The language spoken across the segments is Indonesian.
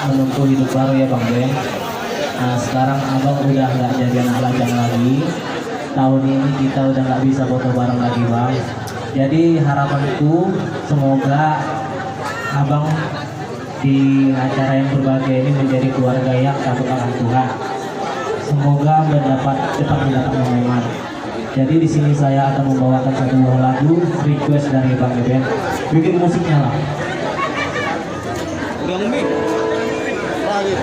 menempuh hidup baru ya Bang Ben. Nah sekarang abang udah nggak jadi anak lajang lagi. Tahun ini kita udah nggak bisa foto bareng lagi Bang. Jadi harapanku semoga abang di acara yang berbahagia ini menjadi keluarga yang takut akan Tuhan. Semoga cepat mendapat momen. Jadi di sini saya akan membawakan satu buah lagu request dari Bang Ben. Bikin musiknya lah. Udah ngomong. Lagi.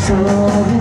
Selalu